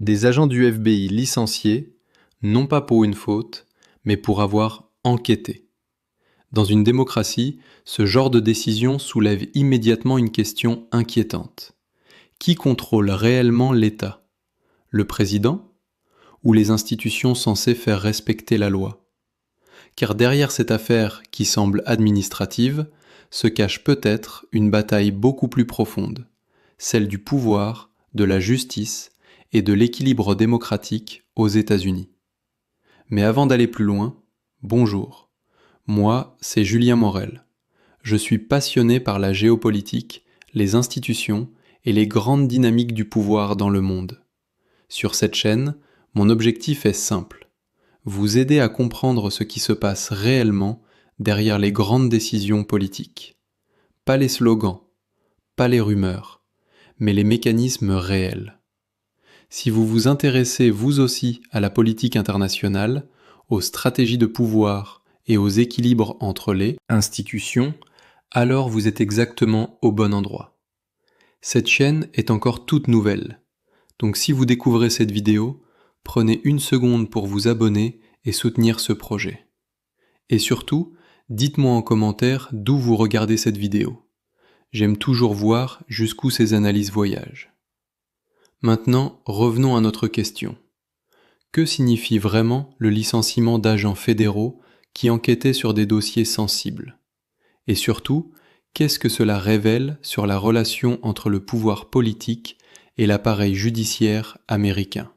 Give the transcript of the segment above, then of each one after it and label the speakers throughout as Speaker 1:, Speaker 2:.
Speaker 1: Des agents du FBI licenciés, non pas pour une faute, mais pour avoir enquêté. Dans une démocratie, ce genre de décision soulève immédiatement une question inquiétante. Qui contrôle réellement l'État ? Le président ? Ou les institutions censées faire respecter la loi ? Car derrière cette affaire qui semble administrative, se cache peut-être une bataille beaucoup plus profonde, celle du pouvoir, de la justice et de l'équilibre démocratique aux États-Unis. Mais avant d'aller plus loin, bonjour. Moi, c'est Julien Morel. Je suis passionné par la géopolitique, les institutions et les grandes dynamiques du pouvoir dans le monde. Sur cette chaîne, mon objectif est simple. Vous aider à comprendre ce qui se passe réellement derrière les grandes décisions politiques. Pas les slogans, pas les rumeurs, mais les mécanismes réels. Si vous vous intéressez vous aussi à la politique internationale, aux stratégies de pouvoir et aux équilibres entre les institutions, alors vous êtes exactement au bon endroit. Cette chaîne est encore toute nouvelle, donc si vous découvrez cette vidéo, prenez une seconde pour vous abonner et soutenir ce projet. Et surtout, dites-moi en commentaire d'où vous regardez cette vidéo. J'aime toujours voir jusqu'où ces analyses voyagent. Maintenant, revenons à notre question. Que signifie vraiment le licenciement d'agents fédéraux qui enquêtaient sur des dossiers sensibles ? Et surtout, qu'est-ce que cela révèle sur la relation entre le pouvoir politique et l'appareil judiciaire américain ?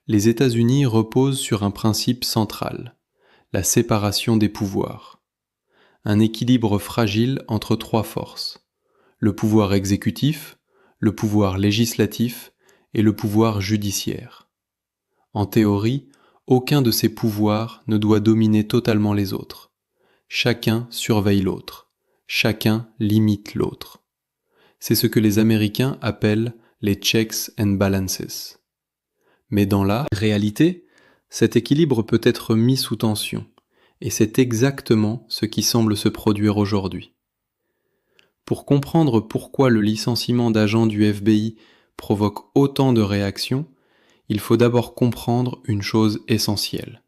Speaker 1: Les États-Unis reposent sur un principe central, la séparation des pouvoirs. Un équilibre fragile entre trois forces, le pouvoir exécutif, le pouvoir législatif et le pouvoir judiciaire. En théorie, aucun de ces pouvoirs ne doit dominer totalement les autres. Chacun surveille l'autre, chacun limite l'autre. C'est ce que les Américains appellent les checks and balances. Mais dans la réalité, cet équilibre peut être mis sous tension, et c'est exactement ce qui semble se produire aujourd'hui. Pour comprendre pourquoi le licenciement d'agents du FBI provoque autant de réactions, il faut d'abord comprendre une chose essentielle.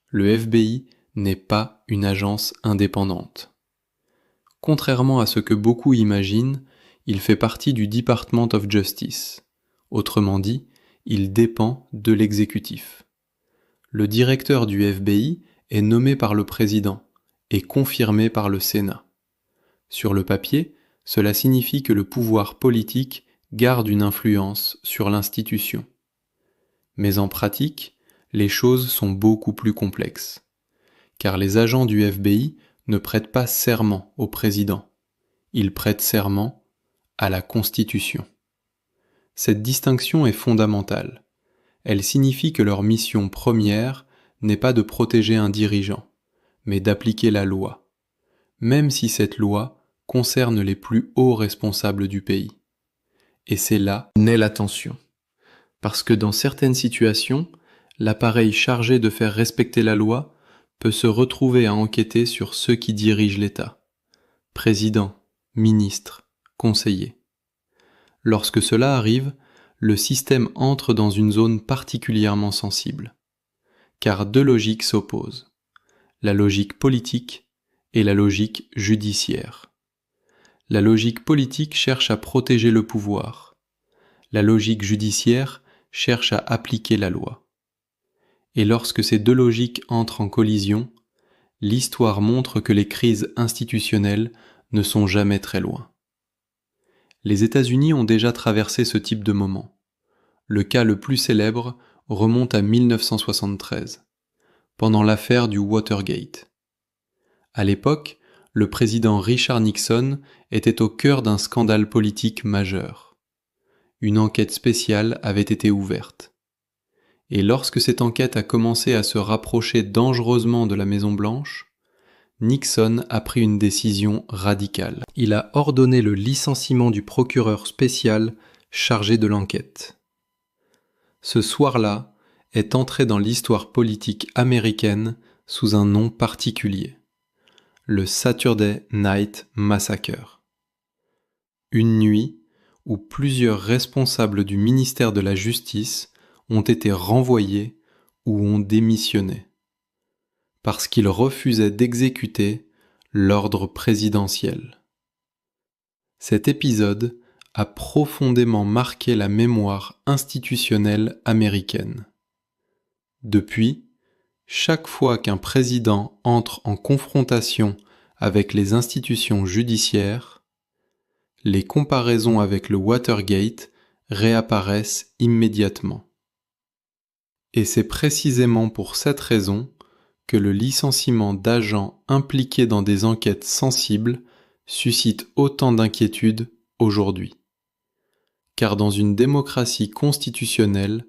Speaker 1: Le FBI n'est pas une agence indépendante. Contrairement à ce que beaucoup imaginent, il fait partie du Department of Justice. Autrement dit, il dépend de l'exécutif. Le directeur du FBI est nommé par le président et confirmé par le Sénat. Sur le papier, cela signifie que le pouvoir politique garde une influence sur l'institution. Mais en pratique, les choses sont beaucoup plus complexes. Car les agents du FBI ne prêtent pas serment au président. Ils prêtent serment à la Constitution. Cette distinction est fondamentale. Elle signifie que leur mission première n'est pas de protéger un dirigeant, mais d'appliquer la loi, même si cette loi concerne les plus hauts responsables du pays. Et c'est là naît la tension. Parce que dans certaines situations, l'appareil chargé de faire respecter la loi peut se retrouver à enquêter sur ceux qui dirigent l'État. Président, ministre, conseiller. Lorsque cela arrive, le système entre dans une zone particulièrement sensible. Car deux logiques s'opposent. La logique politique et la logique judiciaire. La logique politique cherche à protéger le pouvoir. La logique judiciaire cherche à appliquer la loi. Et lorsque ces deux logiques entrent en collision, l'histoire montre que les crises institutionnelles ne sont jamais très loin. Les États-Unis ont déjà traversé ce type de moment. Le cas le plus célèbre remonte à 1973, pendant l'affaire du Watergate. À l'époque, le président Richard Nixon était au cœur d'un scandale politique majeur. Une enquête spéciale avait été ouverte. Et lorsque cette enquête a commencé à se rapprocher dangereusement de la Maison-Blanche, Nixon a pris une décision radicale. Il a ordonné le licenciement du procureur spécial chargé de l'enquête. Ce soir-là est entré dans l'histoire politique américaine sous un nom particulier. Le Saturday Night Massacre. Une nuit où plusieurs responsables du ministère de la Justice ont été renvoyés ou ont démissionné, parce qu'ils refusaient d'exécuter l'ordre présidentiel. Cet épisode a profondément marqué la mémoire institutionnelle américaine. Depuis, chaque fois qu'un président entre en confrontation avec les institutions judiciaires, les comparaisons avec le Watergate réapparaissent immédiatement. Et c'est précisément pour cette raison que le licenciement d'agents impliqués dans des enquêtes sensibles suscite autant d'inquiétudes aujourd'hui. Car dans une démocratie constitutionnelle,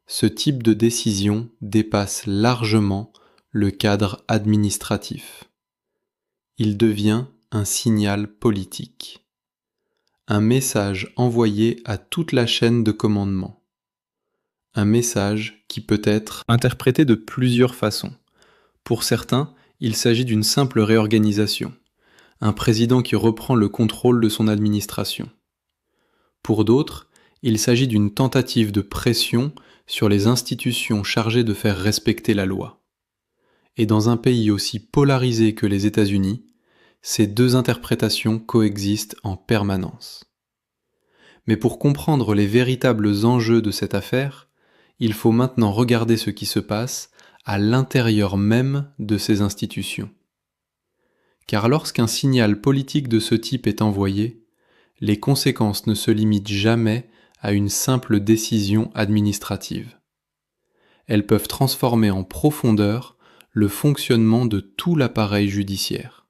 Speaker 1: ce type de décision dépasse largement le cadre administratif. Il devient un signal politique. Un message envoyé à toute la chaîne de commandement. Un message qui peut être interprété de plusieurs façons. Pour certains, il s'agit d'une simple réorganisation, un président qui reprend le contrôle de son administration. Pour d'autres, il s'agit d'une tentative de pression sur les institutions chargées de faire respecter la loi. Et dans un pays aussi polarisé que les États-Unis, ces deux interprétations coexistent en permanence. Mais pour comprendre les véritables enjeux de cette affaire, il faut maintenant regarder ce qui se passe à l'intérieur même de ces institutions. Car lorsqu'un signal politique de ce type est envoyé, les conséquences ne se limitent jamais à une simple décision administrative. Elles peuvent transformer en profondeur le fonctionnement de tout l'appareil judiciaire.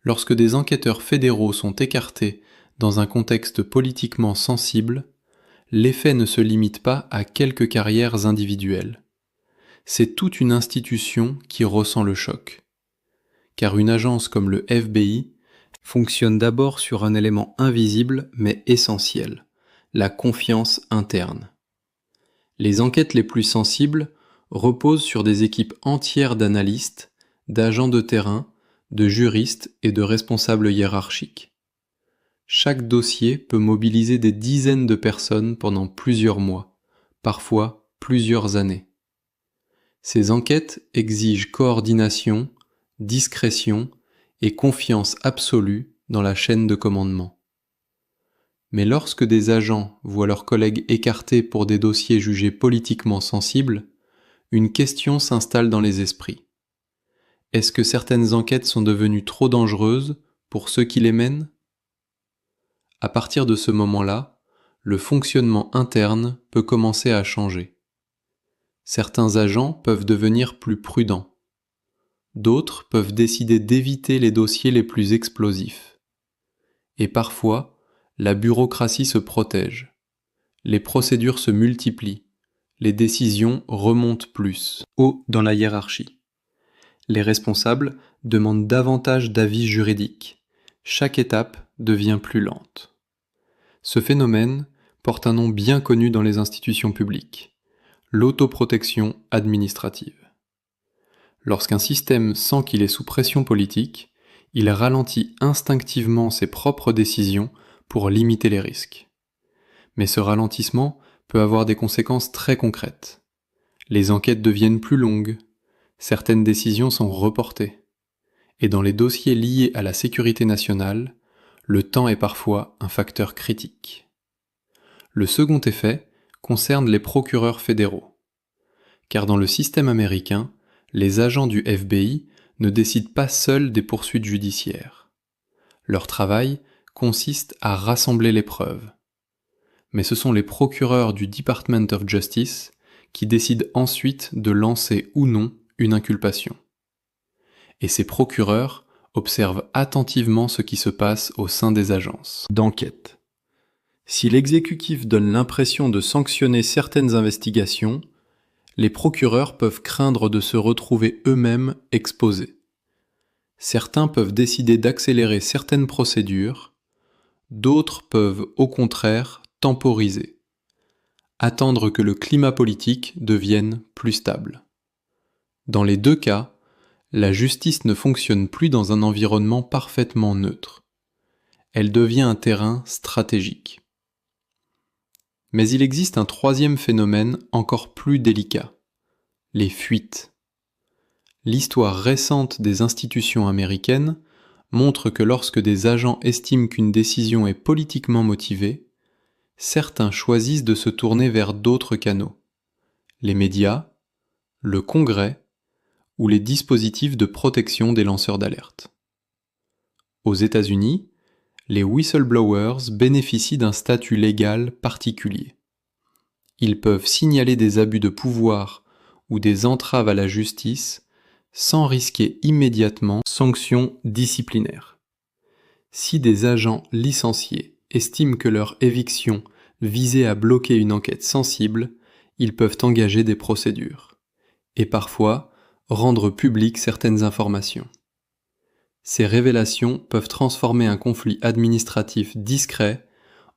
Speaker 1: Lorsque des enquêteurs fédéraux sont écartés dans un contexte politiquement sensible, l'effet ne se limite pas à quelques carrières individuelles. C'est toute une institution qui ressent le choc. Car une agence comme le FBI fonctionne d'abord sur un élément invisible mais essentiel, la confiance interne. Les enquêtes les plus sensibles reposent sur des équipes entières d'analystes, d'agents de terrain, de juristes et de responsables hiérarchiques. Chaque dossier peut mobiliser des dizaines de personnes pendant plusieurs mois, parfois plusieurs années. Ces enquêtes exigent coordination, discrétion et confiance absolue dans la chaîne de commandement. Mais lorsque des agents voient leurs collègues écartés pour des dossiers jugés politiquement sensibles, une question s'installe dans les esprits. Est-ce que certaines enquêtes sont devenues trop dangereuses pour ceux qui les mènent ? À partir de ce moment-là, le fonctionnement interne peut commencer à changer. Certains agents peuvent devenir plus prudents. D'autres peuvent décider d'éviter les dossiers les plus explosifs. Et parfois, la bureaucratie se protège. Les procédures se multiplient. Les décisions remontent plus haut dans la hiérarchie. Les responsables demandent davantage d'avis juridiques. Chaque étape devient plus lente. Ce phénomène porte un nom bien connu dans les institutions publiques, l'autoprotection administrative. Lorsqu'un système sent qu'il est sous pression politique, il ralentit instinctivement ses propres décisions pour limiter les risques. Mais ce ralentissement peut avoir des conséquences très concrètes. Les enquêtes deviennent plus longues, certaines décisions sont reportées, et dans les dossiers liés à la sécurité nationale, le temps est parfois un facteur critique. Le second effet concerne les procureurs fédéraux. Car dans le système américain, les agents du FBI ne décident pas seuls des poursuites judiciaires. Leur travail consiste à rassembler les preuves. Mais ce sont les procureurs du Department of Justice qui décident ensuite de lancer ou non une inculpation. Et ces procureurs observent attentivement ce qui se passe au sein des agences d'enquête. Si l'exécutif donne l'impression de sanctionner certaines investigations, les procureurs peuvent craindre de se retrouver eux-mêmes exposés. Certains peuvent décider d'accélérer certaines procédures, d'autres peuvent au contraire temporiser, attendre que le climat politique devienne plus stable. Dans les deux cas, la justice ne fonctionne plus dans un environnement parfaitement neutre. elle devient un terrain stratégique. Mais il existe un troisième phénomène encore plus délicat, les fuites. L'histoire récente des institutions américaines montre que lorsque des agents estiment qu'une décision est politiquement motivée, certains choisissent de se tourner vers d'autres canaux, les médias, le Congrès ou les dispositifs de protection des lanceurs d'alerte. Aux États-Unis, les whistleblowers bénéficient d'un statut légal particulier. Ils peuvent signaler des abus de pouvoir ou des entraves à la justice sans risquer immédiatement sanctions disciplinaires. Si des agents licenciés estiment que leur éviction visait à bloquer une enquête sensible, ils peuvent engager des procédures et parfois rendre publiques certaines informations. Ces révélations peuvent transformer un conflit administratif discret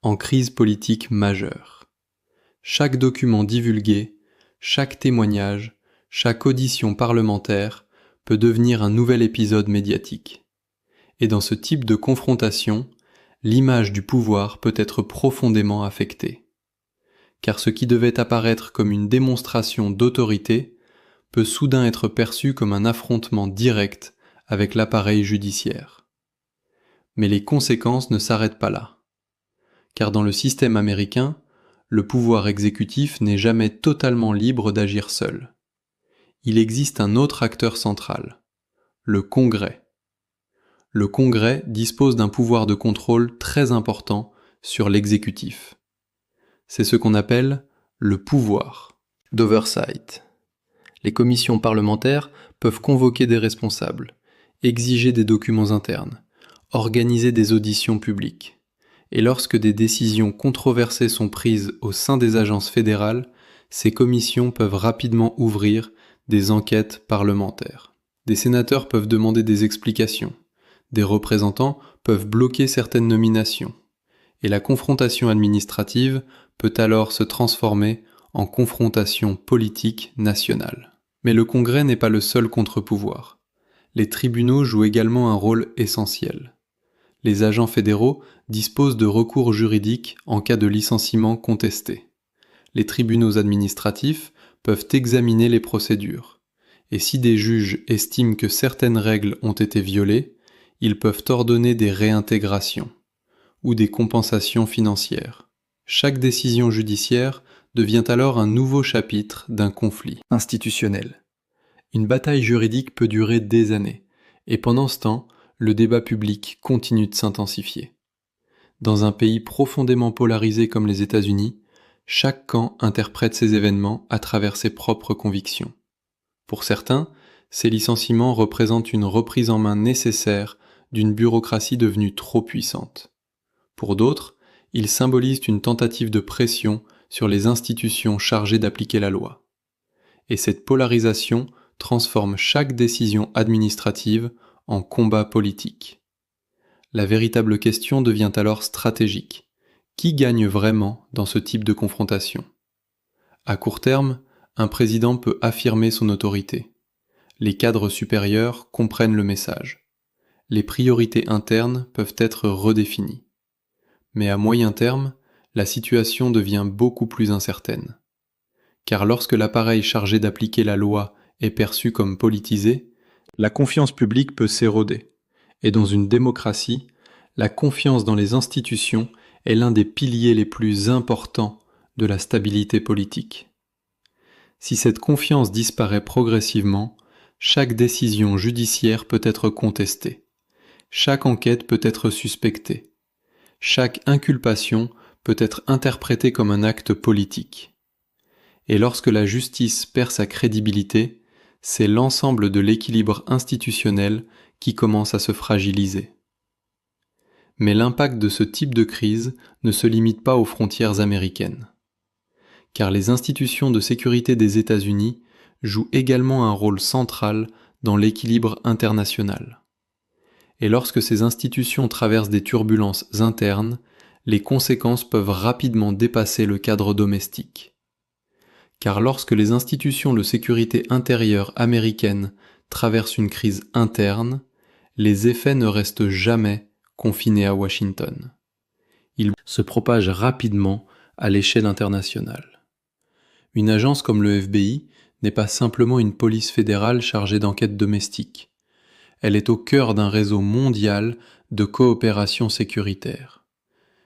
Speaker 1: en crise politique majeure. Chaque document divulgué, chaque témoignage, chaque audition parlementaire peut devenir un nouvel épisode médiatique. Et dans ce type de confrontation, l'image du pouvoir peut être profondément affectée. Car ce qui devait apparaître comme une démonstration d'autorité peut soudain être perçu comme un affrontement direct avec l'appareil judiciaire. Mais les conséquences ne s'arrêtent pas là. Car dans le système américain, le pouvoir exécutif n'est jamais totalement libre d'agir seul. Il existe un autre acteur central, le Congrès. Le Congrès dispose d'un pouvoir de contrôle très important sur l'exécutif. C'est ce qu'on appelle le pouvoir d'oversight. Les commissions parlementaires peuvent convoquer des responsables, exiger des documents internes, organiser des auditions publiques. Et lorsque des décisions controversées sont prises au sein des agences fédérales, ces commissions peuvent rapidement ouvrir des enquêtes parlementaires. Des sénateurs peuvent demander des explications, des représentants peuvent bloquer certaines nominations, et la confrontation administrative peut alors se transformer en confrontation politique nationale. Mais le Congrès n'est pas le seul contre-pouvoir. Les tribunaux jouent également un rôle essentiel. Les agents fédéraux disposent de recours juridiques en cas de licenciement contesté. Les tribunaux administratifs peuvent examiner les procédures, et si des juges estiment que certaines règles ont été violées, ils peuvent ordonner des réintégrations ou des compensations financières. Chaque décision judiciaire devient alors un nouveau chapitre d'un conflit institutionnel. Une bataille juridique peut durer des années, et pendant ce temps, le débat public continue de s'intensifier. Dans un pays profondément polarisé comme les États-Unis, chaque camp interprète ces événements à travers ses propres convictions. Pour certains, ces licenciements représentent une reprise en main nécessaire d'une bureaucratie devenue trop puissante. Pour d'autres, ils symbolisent une tentative de pression sur les institutions chargées d'appliquer la loi. Et cette polarisation transforme chaque décision administrative en combat politique. La véritable question devient alors stratégique. Qui gagne vraiment dans ce type de confrontation ? À court terme, un président peut affirmer son autorité. Les cadres supérieurs comprennent le message. Les priorités internes peuvent être redéfinies. Mais à moyen terme, la situation devient beaucoup plus incertaine. Car lorsque l'appareil chargé d'appliquer la loi est perçu comme politisé, la confiance publique peut s'éroder. Et dans une démocratie, la confiance dans les institutions est l'un des piliers les plus importants de la stabilité politique. Si cette confiance disparaît progressivement, chaque décision judiciaire peut être contestée. Chaque enquête peut être suspectée. Chaque inculpation peut être interprétée comme un acte politique. Et lorsque la justice perd sa crédibilité, c'est l'ensemble de l'équilibre institutionnel qui commence à se fragiliser. Mais l'impact de ce type de crise ne se limite pas aux frontières américaines. Car les institutions de sécurité des États-Unis jouent également un rôle central dans l'équilibre international. Et lorsque ces institutions traversent des turbulences internes, les conséquences peuvent rapidement dépasser le cadre domestique. Car lorsque les institutions de sécurité intérieure américaines traversent une crise interne, les effets ne restent jamais confiné à Washington. Il se propage rapidement à l'échelle internationale. Une agence comme le FBI n'est pas simplement une police fédérale chargée d'enquêtes domestiques. Elle est au cœur d'un réseau mondial de coopération sécuritaire.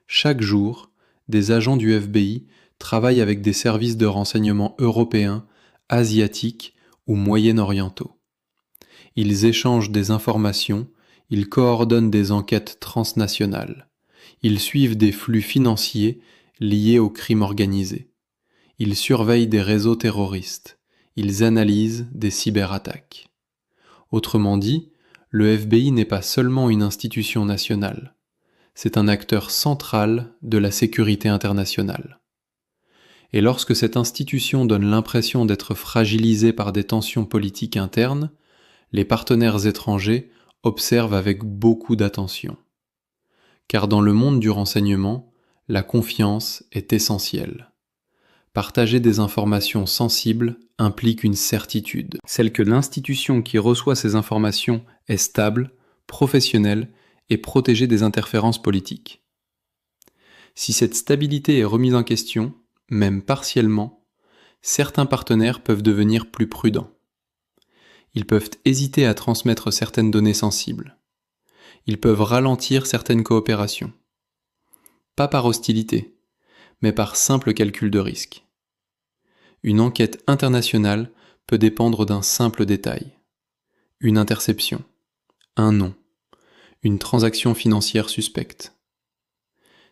Speaker 1: Chaque jour, des agents du FBI travaillent avec des services de renseignement européens, asiatiques ou moyen-orientaux. Ils échangent des informations, ils coordonnent des enquêtes transnationales. Ils suivent des flux financiers liés au crime organisé. Ils surveillent des réseaux terroristes. Ils analysent des cyberattaques. Autrement dit, le FBI n'est pas seulement une institution nationale. C'est un acteur central de la sécurité internationale. Et lorsque cette institution donne l'impression d'être fragilisée par des tensions politiques internes, les partenaires étrangers observent avec beaucoup d'attention. Car dans le monde du renseignement, la confiance est essentielle. Partager des informations sensibles implique une certitude, celle que l'institution qui reçoit ces informations est stable, professionnelle et protégée des interférences politiques. Si cette stabilité est remise en question, même partiellement, certains partenaires peuvent devenir plus prudents. Ils peuvent hésiter à transmettre certaines données sensibles. Ils peuvent ralentir certaines coopérations. Pas par hostilité, mais par simple calcul de risque. Une enquête internationale peut dépendre d'un simple détail. Une interception, un nom, une transaction financière suspecte.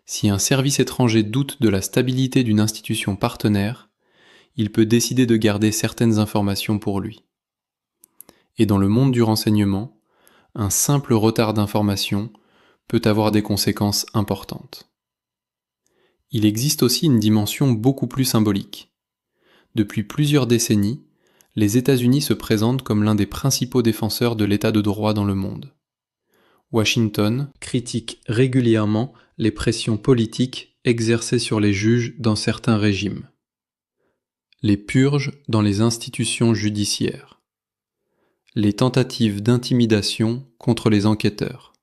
Speaker 1: Si un service étranger doute de la stabilité d'une institution partenaire, il peut décider de garder certaines informations pour lui. Et dans le monde du renseignement, un simple retard d'information peut avoir des conséquences importantes. Il existe aussi une dimension beaucoup plus symbolique. Depuis plusieurs décennies, les États-Unis se présentent comme l'un des principaux défenseurs de l'état de droit dans le monde. Washington critique régulièrement les pressions politiques exercées sur les juges dans certains régimes. Les purges dans les institutions judiciaires. Les tentatives d'intimidation contre les enquêteurs.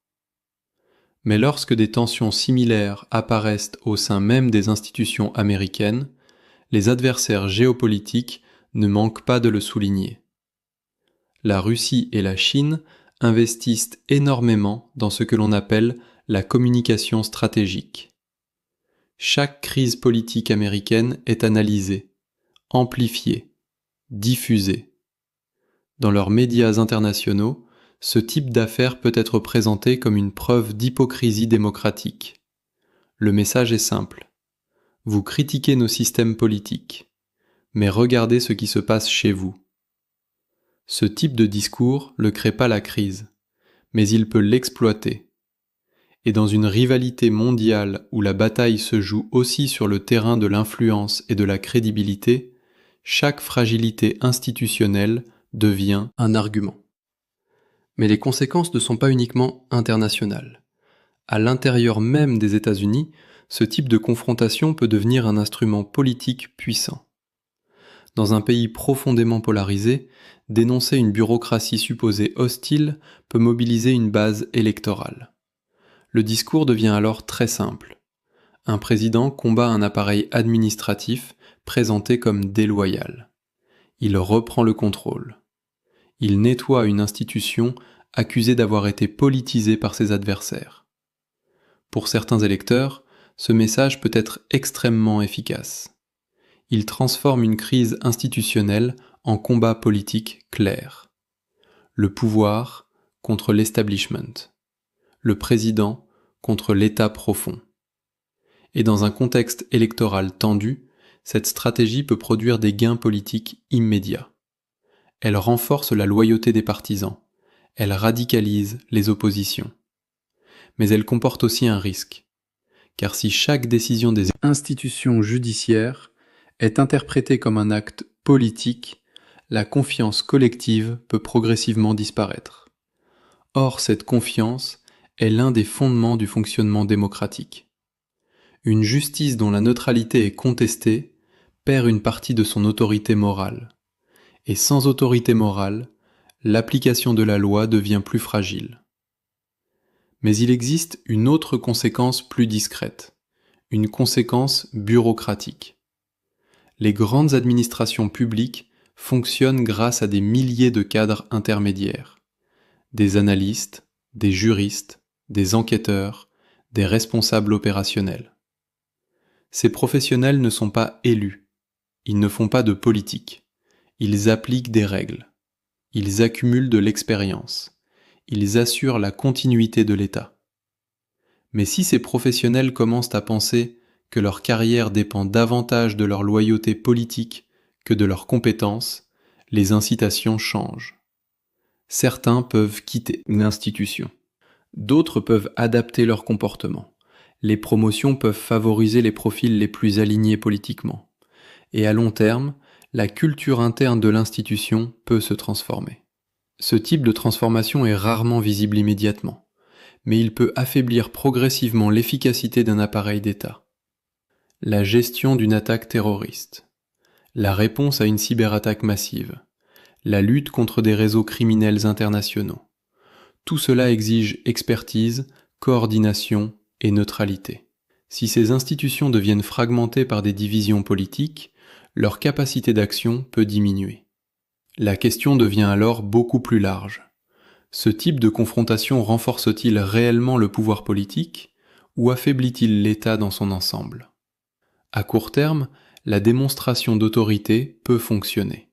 Speaker 1: Mais lorsque des tensions similaires apparaissent au sein même des institutions américaines, les adversaires géopolitiques ne manquent pas de le souligner. La Russie et la Chine investissent énormément dans ce que l'on appelle la communication stratégique. Chaque crise politique américaine est analysée, amplifiée, diffusée. Dans leurs médias internationaux, ce type d'affaire peut être présenté comme une preuve d'hypocrisie démocratique. Le message est simple. Vous critiquez nos systèmes politiques, mais regardez ce qui se passe chez vous. Ce type de discours ne crée pas la crise, mais il peut l'exploiter. Et dans une rivalité mondiale où la bataille se joue aussi sur le terrain de l'influence et de la crédibilité, chaque fragilité institutionnelle devient un argument. Mais les conséquences ne sont pas uniquement internationales. À l'intérieur même des États-Unis, ce type de confrontation peut devenir un instrument politique puissant. Dans un pays profondément polarisé, dénoncer une bureaucratie supposée hostile peut mobiliser une base électorale. Le discours devient alors très simple. Un président combat un appareil administratif présenté comme déloyal. Il reprend le contrôle. Il nettoie une institution accusée d'avoir été politisée par ses adversaires. Pour certains électeurs, ce message peut être extrêmement efficace. Il transforme une crise institutionnelle en combat politique clair. Le pouvoir contre l'establishment. Le président contre l'État profond. Et dans un contexte électoral tendu, cette stratégie peut produire des gains politiques immédiats. Elle renforce la loyauté des partisans. Elle radicalise les oppositions. Mais elle comporte aussi un risque. Car si chaque décision des institutions judiciaires est interprétée comme un acte politique, la confiance collective peut progressivement disparaître. Or, cette confiance est l'un des fondements du fonctionnement démocratique. Une justice dont la neutralité est contestée perd une partie de son autorité morale. Et sans autorité morale, l'application de la loi devient plus fragile. Mais il existe une autre conséquence plus discrète, une conséquence bureaucratique. Les grandes administrations publiques fonctionnent grâce à des milliers de cadres intermédiaires, des analystes, des juristes, des enquêteurs, des responsables opérationnels. Ces professionnels ne sont pas élus, ils ne font pas de politique, ils appliquent des règles, ils accumulent de l'expérience, ils assurent la continuité de l'État. Mais si ces professionnels commencent à penser que leur carrière dépend davantage de leur loyauté politique que de leurs compétences, les incitations changent. Certains peuvent quitter l'institution. D'autres peuvent adapter leur comportement. Les promotions peuvent favoriser les profils les plus alignés politiquement. Et à long terme, la culture interne de l'institution peut se transformer. Ce type de transformation est rarement visible immédiatement, mais il peut affaiblir progressivement l'efficacité d'un appareil d'État. La gestion d'une attaque terroriste, la réponse à une cyberattaque massive, la lutte contre des réseaux criminels internationaux. Tout cela exige expertise, coordination et neutralité. Si ces institutions deviennent fragmentées par des divisions politiques, leur capacité d'action peut diminuer. La question devient alors beaucoup plus large. Ce type de confrontation renforce-t-il réellement le pouvoir politique ou affaiblit-il l'État dans son ensemble ? À court terme, la démonstration d'autorité peut fonctionner.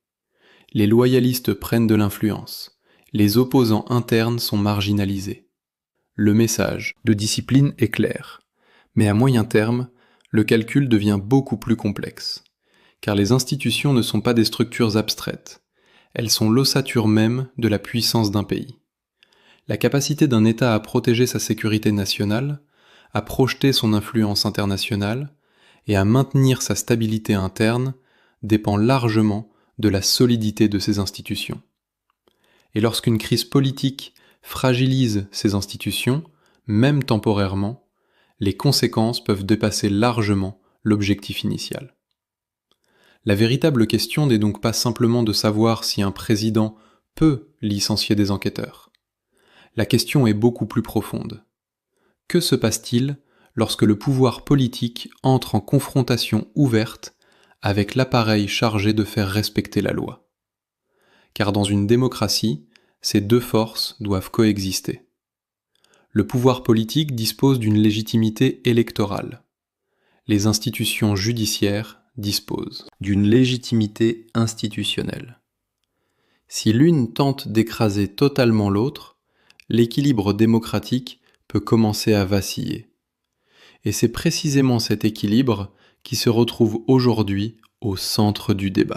Speaker 1: Les loyalistes prennent de l'influence. Les opposants internes sont marginalisés. Le message de discipline est clair. Mais à moyen terme, le calcul devient beaucoup plus complexe. Car les institutions ne sont pas des structures abstraites. Elles sont l'ossature même de la puissance d'un pays. La capacité d'un État à protéger sa sécurité nationale, à projeter son influence internationale et à maintenir sa stabilité interne dépend largement de la solidité de ces institutions. Et lorsqu'une crise politique fragilise ces institutions, même temporairement, les conséquences peuvent dépasser largement l'objectif initial. La véritable question n'est donc pas simplement de savoir si un président peut licencier des enquêteurs. La question est beaucoup plus profonde. Que se passe-t-il lorsque le pouvoir politique entre en confrontation ouverte avec l'appareil chargé de faire respecter la loi ? Car dans une démocratie, ces deux forces doivent coexister. Le pouvoir politique dispose d'une légitimité électorale. Les institutions judiciaires disposent d'une légitimité institutionnelle. Si l'une tente d'écraser totalement l'autre, l'équilibre démocratique peut commencer à vaciller. Et c'est précisément cet équilibre qui se retrouve aujourd'hui au centre du débat.